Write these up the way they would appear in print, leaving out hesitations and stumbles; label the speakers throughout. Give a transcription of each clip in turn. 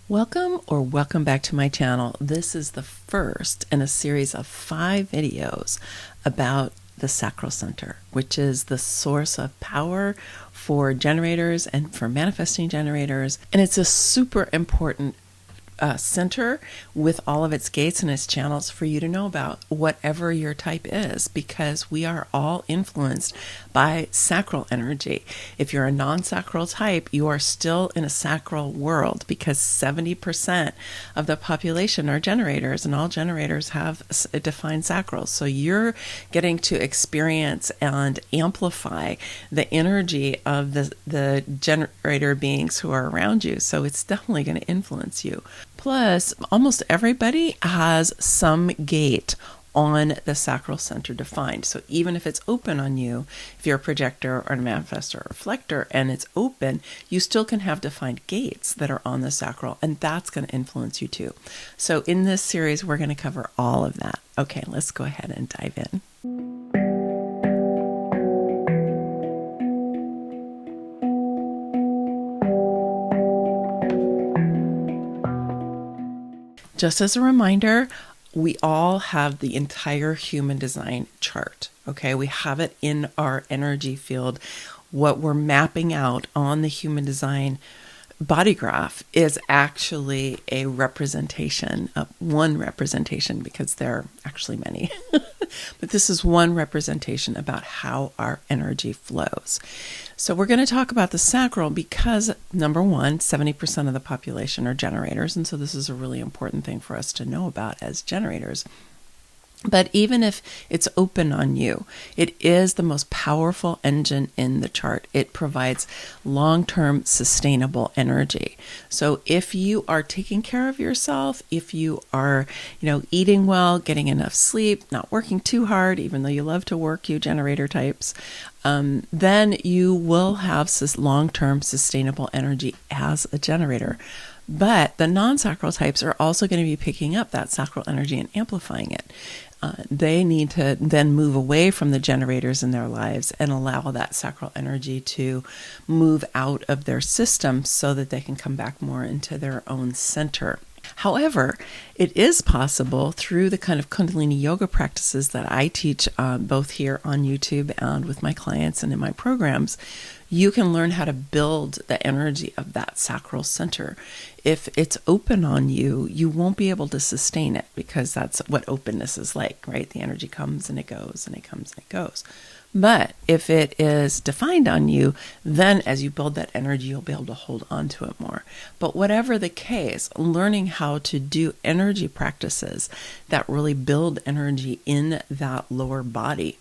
Speaker 1: Welcome back to my channel. This is the first in a series of 5 videos about the Sacral Center, which is the source of power for generators and for manifesting generators. And it's a super important center with all of its gates and its channels for you to know about, whatever your type is, because we are all influenced by sacral energy. If you're a non-sacral type, you are still in a sacral world because 70% of the population are generators, and all generators have a defined sacrals. So you're getting to experience and amplify the energy of the generator beings who are around you. So it's definitely going to influence you. Plus, almost everybody has some gate on the sacral center defined. So even if it's open on you, if you're a projector or a manifestor or reflector and it's open, you still can have defined gates that are on the sacral, and that's going to influence you too. So in this series, we're going to cover all of that. Okay, let's go ahead and dive in. Just as a reminder, we all have the entire human design chart, okay? We have it in our energy field. What we're mapping out on the human design body graph is actually a representation, one representation, because there are actually many. But this is one representation about how our energy flows. So we're going to talk about the sacral because, number one, 70% of the population are generators. And so this is a really important thing for us to know about as generators. But even if it's open on you, it is the most powerful engine in the chart. It provides long-term sustainable energy. So if you are taking care of yourself, if you are, eating well, getting enough sleep, not working too hard, even though you love to work, you generator types, then you will have long-term sustainable energy as a generator. But the non-sacral types are also going to be picking up that sacral energy and amplifying it. They need to then move away from the generators in their lives and allow that sacral energy to move out of their system so that they can come back more into their own center. However, it is possible through the kind of Kundalini yoga practices that I teach both here on YouTube and with my clients and in my programs, you can learn how to build the energy of that sacral center. If it's open on you, you won't be able to sustain it because that's what openness is like, right? The energy comes and it goes and it comes and it goes. But if it is defined on you, then as you build that energy, you'll be able to hold on to it more. But whatever the case, learning how to do energy practices that really build energy in that lower body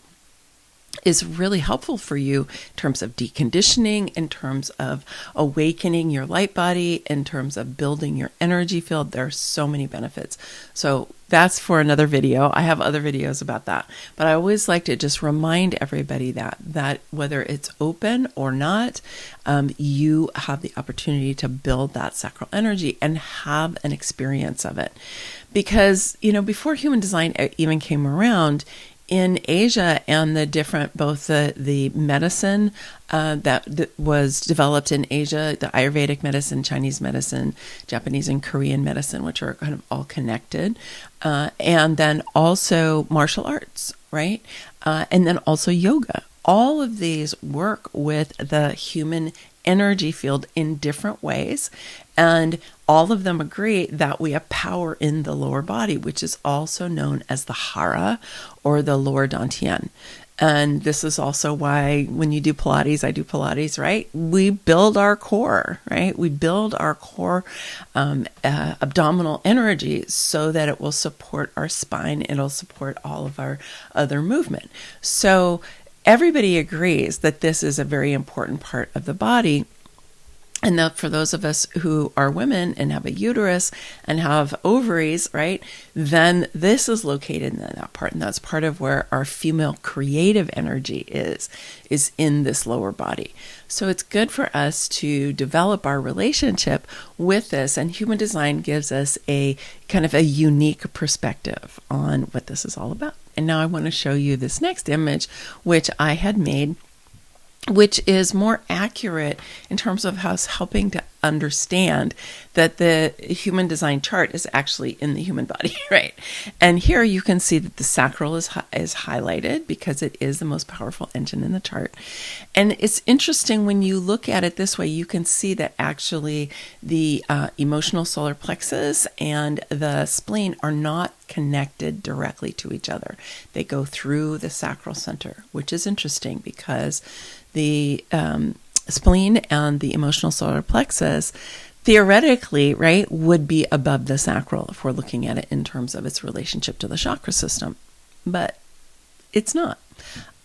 Speaker 1: is really helpful for you in terms of deconditioning, in terms of awakening your light body, in terms of building your energy field. There are so many benefits. So that's for another video. I have other videos about that. But I always like to just remind everybody that whether it's open or not, you have the opportunity to build that sacral energy and have an experience of it. Because, before human design even came around, in Asia and the different, both the medicine that was developed in Asia, the Ayurvedic medicine, Chinese medicine, Japanese and Korean medicine, which are kind of all connected, and then also martial arts, right? And then also yoga. All of these work with the human energy field in different ways, and all of them agree that we have power in the lower body, which is also known as the hara or the lower dantian. And this is also why when you do Pilates, I do Pilates, right? We build our core, right? We build our core abdominal energy so that it will support our spine. It'll support all of our other movement. So everybody agrees that this is a very important part of the body. And that for those of us who are women and have a uterus and have ovaries, right, then this is located in that part. And that's part of where our female creative energy is in this lower body. So it's good for us to develop our relationship with this. And human design gives us a kind of a unique perspective on what this is all about. And now I want to show you this next image, which I had made, which is more accurate in terms of us helping to understand that the human design chart is actually in the human body, right? And here you can see that the sacral is highlighted because it is the most powerful engine in the chart. And it's interesting when you look at it this way, you can see that actually the emotional solar plexus and the spleen are not connected directly to each other. They go through the sacral center, which is interesting because the spleen and the emotional solar plexus theoretically, right, would be above the sacral if we're looking at it in terms of its relationship to the chakra system. But it's not.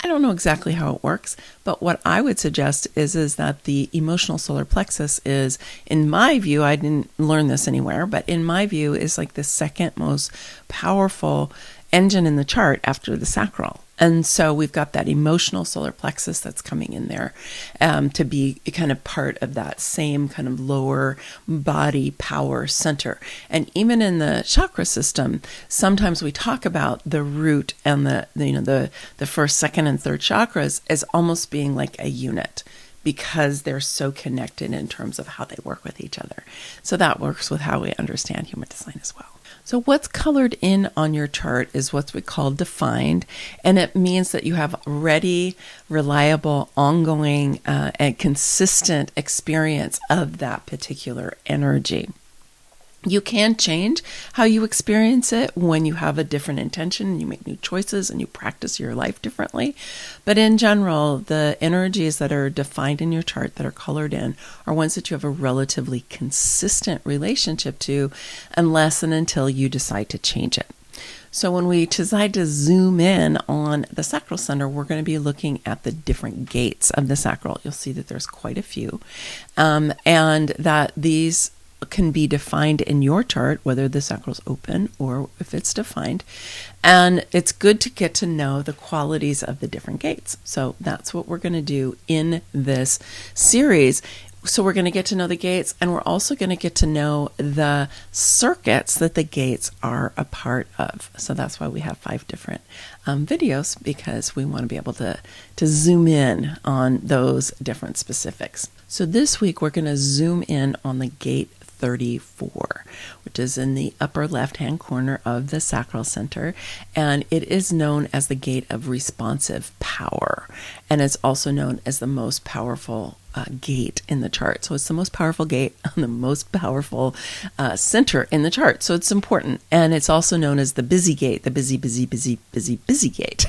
Speaker 1: I don't know exactly how it works, but what I would suggest is that the emotional solar plexus is, in my view, I didn't learn this anywhere, but in my view is like the second most powerful engine in the chart after the sacral. And so we've got that emotional solar plexus that's coming in there to be kind of part of that same kind of lower body power center. And even in the chakra system, sometimes we talk about the root and the first, second, and third chakras as almost being like a unit, because they're so connected in terms of how they work with each other. So that works with how we understand human design as well. So what's colored in on your chart is what we call defined, and it means that you have ready, reliable, ongoing, and consistent experience of that particular energy. You can change how you experience it when you have a different intention and you make new choices and you practice your life differently. But in general, the energies that are defined in your chart that are colored in are ones that you have a relatively consistent relationship to, unless and until you decide to change it. So when we decide to zoom in on the sacral center, we're going to be looking at the different gates of the sacral. You'll see that there's quite a few, and that these can be defined in your chart, whether the sacral is open or if it's defined. And it's good to get to know the qualities of the different gates. So that's what we're going to do in this series. So we're going to get to know the gates, and we're also going to get to know the circuits that the gates are a part of. So that's why we have 5 different videos, because we want to be able to zoom in on those different specifics. So this week we're going to zoom in on the gate 34, which is in the upper left-hand corner of the sacral center, and it is known as the gate of responsive power, and it's also known as the most powerful gate in the chart. So it's the most powerful gate on the most powerful center in the chart. So it's important, and it's also known as the busy gate, the busy gate.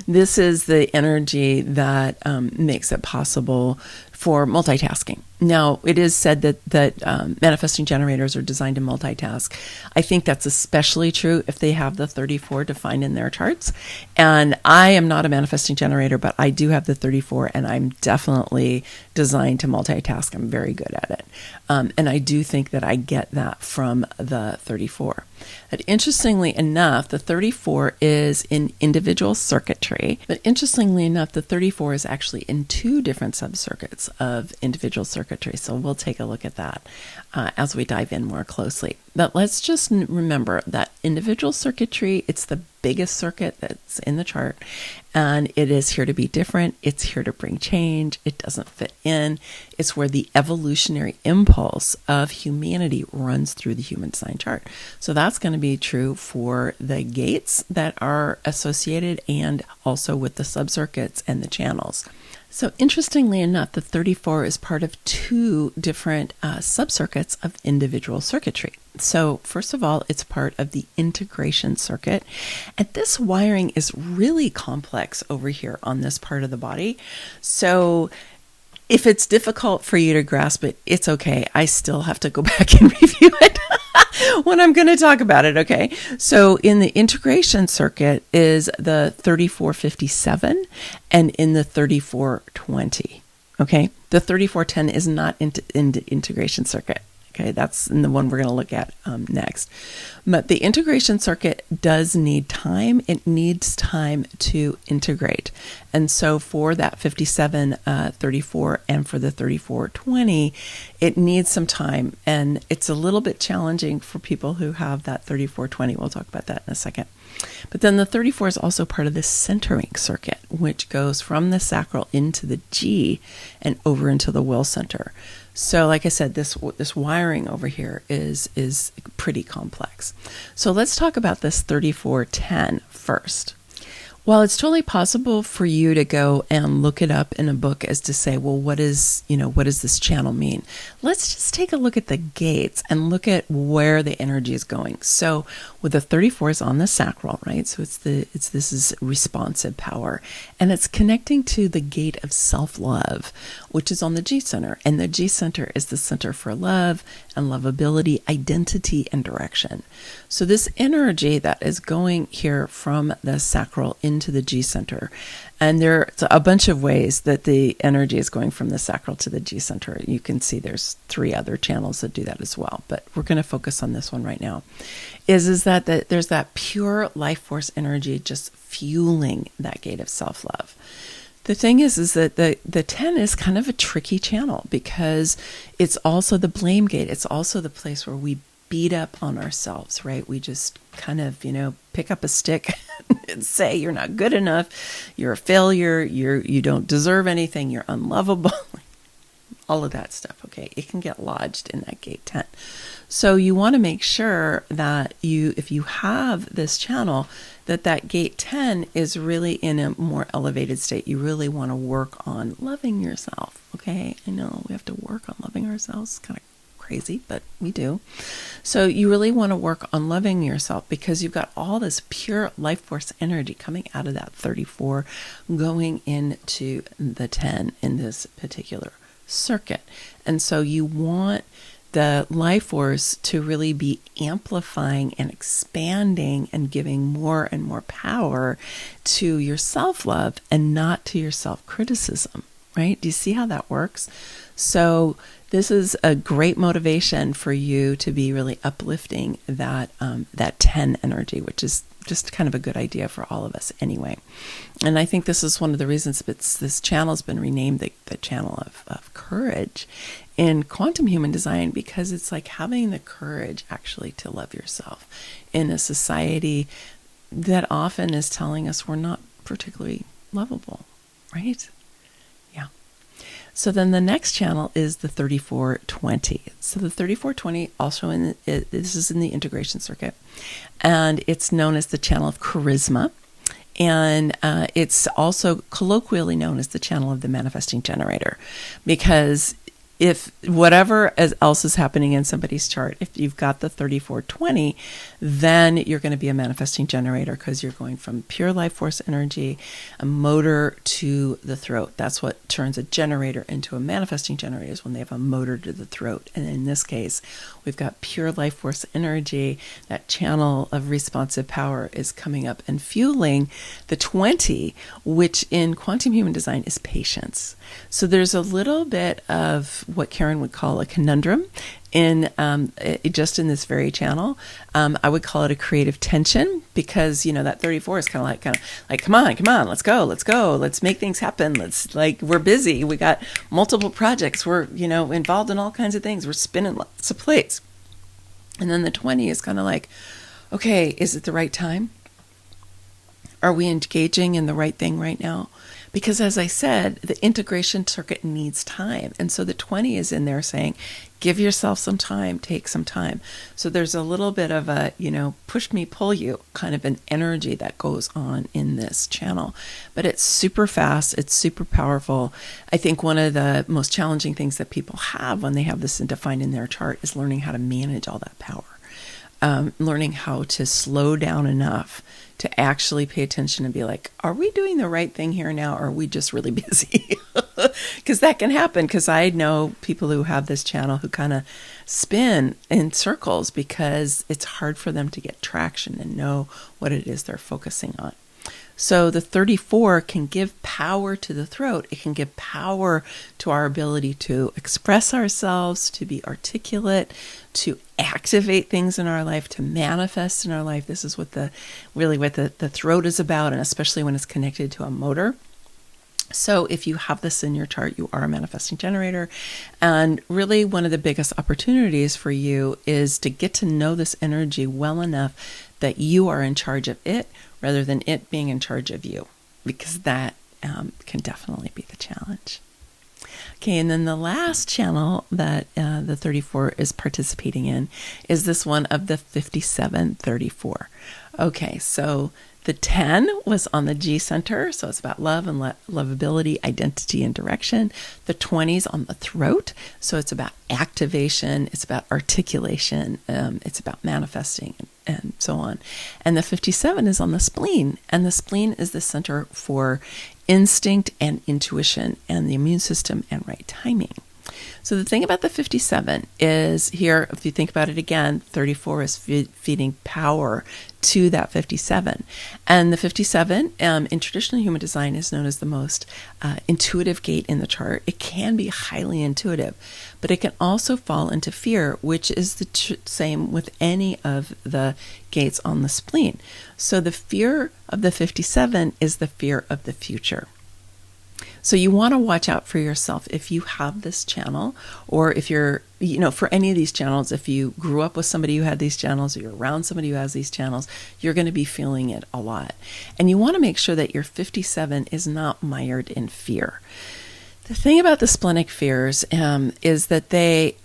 Speaker 1: This is the energy that makes it possible for multitasking. Now, it is said that manifesting generators are designed to multitask. I think that's especially true if they have the 34 defined in their charts. And I am not a manifesting generator, but I do have the 34, and I'm definitely designed to multitask. I'm very good at it. And I do think that I get that from the 34. But interestingly enough, the 34 is in individual circuitry. But interestingly enough, the 34 is actually in 2 different subcircuits of individual circuitry. So we'll take a look at that as we dive in more closely. But let's just remember that individual circuitry, it's the biggest circuit that's in the chart, and it is here to be different. It's here to bring change. It doesn't fit in. It's where the evolutionary impulse of humanity runs through the human design chart. So that's going to be true for the gates that are associated, and also with the subcircuits and the channels. So interestingly enough, the 34 is part of 2 different subcircuits of individual circuitry. So first of all, it's part of the integration circuit. And this wiring is really complex over here on this part of the body. So if it's difficult for you to grasp it, it's okay. I still have to go back and review it when I'm going to talk about it, okay? So in the integration circuit is the 3457 and in the 3420, okay? The 3410 is not in the integration circuit. Okay, that's the one we're going to look at next. But the integration circuit does need time. It needs time to integrate. And so for that 5734 and for the 3420, it needs some time. And it's a little bit challenging for people who have that 3420. We'll talk about that in a second. But then the 34 is also part of the centering circuit, which goes from the sacral into the G and over into the will center. So like I said, this wiring over here is pretty complex. So let's talk about this 3410 first. While it's totally possible for you to go and look it up in a book as to say, well, what does this channel mean? Let's just take a look at the gates and look at where the energy is going. So with the 34 is on the sacral, right? So this is responsive power, and it's connecting to the gate of self-love, which is on the G center. And the G center is the center for love and lovability, identity, and direction. So this energy that is going here from the sacral into the G center, and there's a bunch of ways that the energy is going from the sacral to the G center. You can see there's 3 other channels that do that as well, but we're going to focus on this one right now. Is that there's that pure life force energy just fueling that gate of self-love. The thing is that the 10 is kind of a tricky channel because it's also the blame gate. It's also the place where we beat up on ourselves, right? We just kind of, pick up a stick and say, you're not good enough, you're a failure, you don't deserve anything, you're unlovable, all of that stuff, okay? It can get lodged in that gate 10. So you want to make sure that if you have this channel, that gate 10 is really in a more elevated state. You really want to work on loving yourself, okay? I know we have to work on loving ourselves, kind of crazy, but we do. So you really want to work on loving yourself because you've got all this pure life force energy coming out of that 34 going into the 10 in this particular circuit. And so you want the life force to really be amplifying and expanding and giving more and more power to your self-love and not to your self-criticism, right? Do you see how that works? So this is a great motivation for you to be really uplifting that 10 energy, which is just kind of a good idea for all of us anyway. And I think this is one of the reasons this channel has been renamed the channel of courage in quantum human design, because it's like having the courage actually to love yourself in a society that often is telling us we're not particularly lovable, right? Yeah. So then the next channel is the 3420. So the 3420 also this is in the integration circuit, and it's known as the channel of charisma. And it's also colloquially known as the channel of the manifesting generator, because if whatever else is happening in somebody's chart, if you've got the 3420, then you're going to be a manifesting generator because you're going from pure life force energy, a motor to the throat. That's what turns a generator into a manifesting generator, is when they have a motor to the throat. And in this case, we've got pure life force energy. That channel of responsive power is coming up and fueling the 20, which in quantum human design is patience. So there's a little bit of what Karen would call a conundrum in just in this very channel. I would call it a creative tension, because that 34 is kind of like come on, let's go, let's make things happen. We're busy, we got multiple projects, we're involved in all kinds of things, we're spinning lots of plates. And then the 20 is kind of like, okay, is it the right time? Are we engaging in the right thing right now? Because as I said, the integration circuit needs time. And so the 20 is in there saying, give yourself some time, take some time. So there's a little bit of a, push me, pull you kind of an energy that goes on in this channel. But it's super fast. It's super powerful. I think one of the most challenging things that people have when they have this defined in their chart is learning how to manage all that power. Learning how to slow down enough to actually pay attention and be like, are we doing the right thing here now, or are we just really busy? Because that can happen, because I know people who have this channel who kind of spin in circles because it's hard for them to get traction and know what it is they're focusing on. So the 34 can give power to the throat. It can give power to our ability to express ourselves, to be articulate, to activate things in our life, to manifest in our life. This is what the throat is about, and especially when it's connected to a motor. So if you have this in your chart, you are a manifesting generator. And really one of the biggest opportunities for you is to get to know this energy well enough that you are in charge of it rather than it being in charge of you, because that can definitely be the challenge. Okay, and then the last channel that the 34 is participating in is this one of the 5734. Okay, so the 10 was on the G center, so it's about love and lovability, identity, and direction. The 20's on the throat, so it's about activation, it's about articulation, it's about manifesting, and so on. And the 57 is on the spleen, and the spleen is the center for instinct and intuition and the immune system and right timing. So the thing about the 57 is here, if you think about it again, 34 is feeding power to that 57. And the 57 in traditional human design is known as the most intuitive gate in the chart. It can be highly intuitive, but it can also fall into fear, which is the same with any of the gates on the spleen. So the fear of the 57 is the fear of the future. So you want to watch out for yourself if you have this channel, or if you're, for any of these channels, if you grew up with somebody who had these channels, or you're around somebody who has these channels, you're going to be feeling it a lot. And you want to make sure that your 57 is not mired in fear. The thing about the splenic fears is that they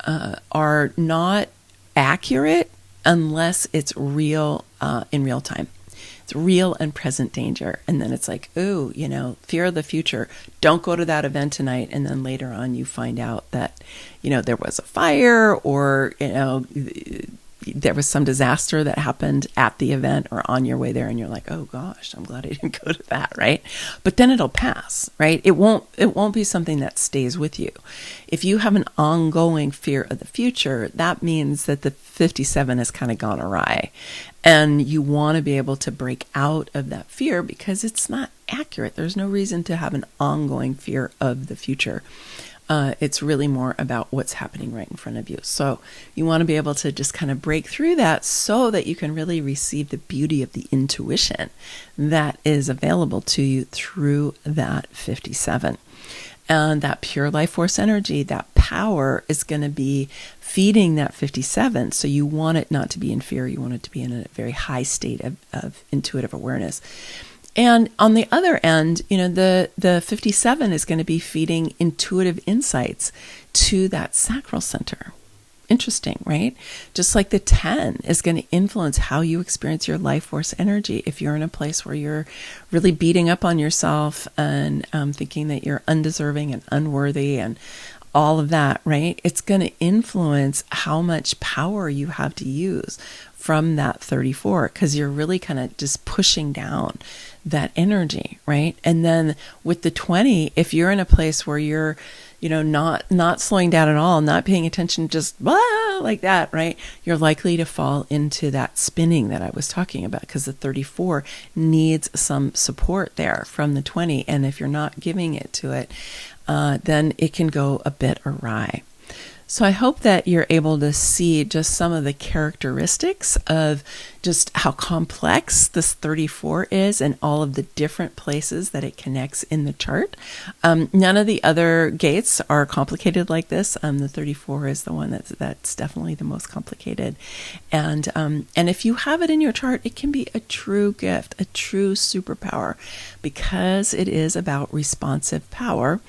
Speaker 1: are not accurate unless it's real in real time. It's real and present danger. And then it's like, ooh, fear of the future. Don't go to that event tonight. And then later on you find out that, there was a fire, or, there was some disaster that happened at the event or on your way there. And you're like, oh gosh, I'm glad I didn't go to that. Right. But then it'll pass, right? It won't be something that stays with you. If you have an ongoing fear of the future, that means that the 57 has kind of gone awry. And you want to be able to break out of that fear because it's not accurate. There's no reason to have an ongoing fear of the future. It's really more about what's happening right in front of you. So you want to be able to just kind of break through that so that you can really receive the beauty of the intuition that is available to you through that 57. And that pure life force energy, that power, is going to be feeding that 57. So you want it not to be in fear. You want it to be in a very high state of intuitive awareness. And on the other end, the 57 is going to be feeding intuitive insights to that sacral center. Interesting, right? Just like the 10 is going to influence how you experience your life force energy. If you're in a place where you're really beating up on yourself and thinking that you're undeserving and unworthy and all of that, right? It's going to influence how much power you have to use from that 34, because you're really kind of just pushing down that energy, right? And then with the 20, if you're in a place where you're not slowing down at all, not paying attention, just like that, right? You're likely to fall into that spinning that I was talking about, because the 34 needs some support there from the 20. And if you're not giving it to it, then it can go a bit awry. So I hope that you're able to see just some of the characteristics of just how complex this 34 is and all of the different places that it connects in the chart. None of the other gates are complicated like this. The 34 is the one that's definitely the most complicated. And if you have it in your chart, it can be a true gift, a true superpower, because it is about responsive power.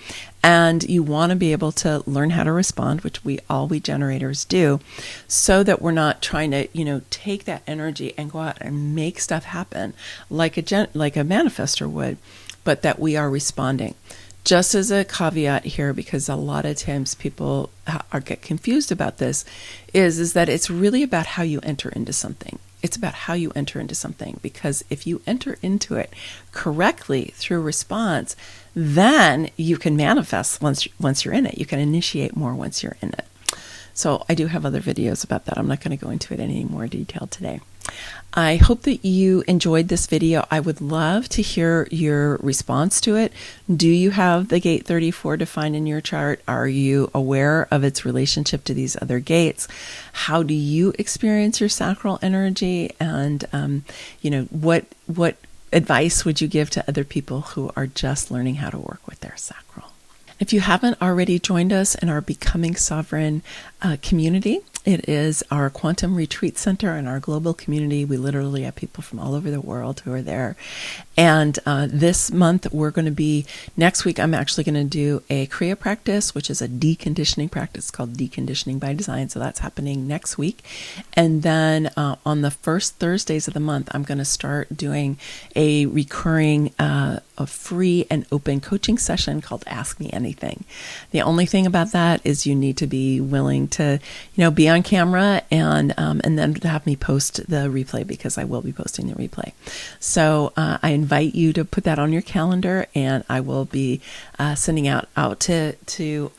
Speaker 1: And you want to be able to learn how to respond, which we generators do, so that we're not trying to, take that energy and go out and make stuff happen like a manifestor would, but that we are responding. Just as a caveat here, because a lot of times people get confused about this, is that it's really about how you enter into something. It's about how you enter into something, because if you enter into it correctly through response, then you can manifest once you're in it. You can initiate more once you're in it. So I do have other videos about that. I'm not going to go into it in any more detail today. I hope that you enjoyed this video. I would love to hear your response to it. Do you have the gate 34 defined in your chart? Are you aware of its relationship to these other gates? How do you experience your sacral energy? And, what advice would you give to other people who are just learning how to work with their sacral? If you haven't already joined us in our Becoming Sovereign community, it is our quantum retreat center and our global community. We literally have people from all over the world who are there. And this month, next week, I'm actually going to do a Kriya practice, which is a deconditioning practice called Deconditioning by Design. So that's happening next week. And then on the first Thursdays of the month, I'm going to start doing a recurring, a free and open coaching session called Ask Me Anything. The only thing about that is you need to be willing to, be on camera and then to have me post the replay, because I will be posting the replay. So I invite you to put that on your calendar, and I will be sending out to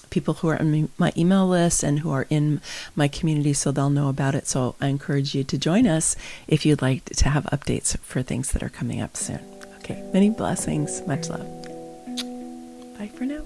Speaker 1: people who are on my email list and who are in my community, so they'll know about it. So I encourage you to join us if you'd like to have updates for things that are coming up soon. Okay, many blessings, much love. Bye for now.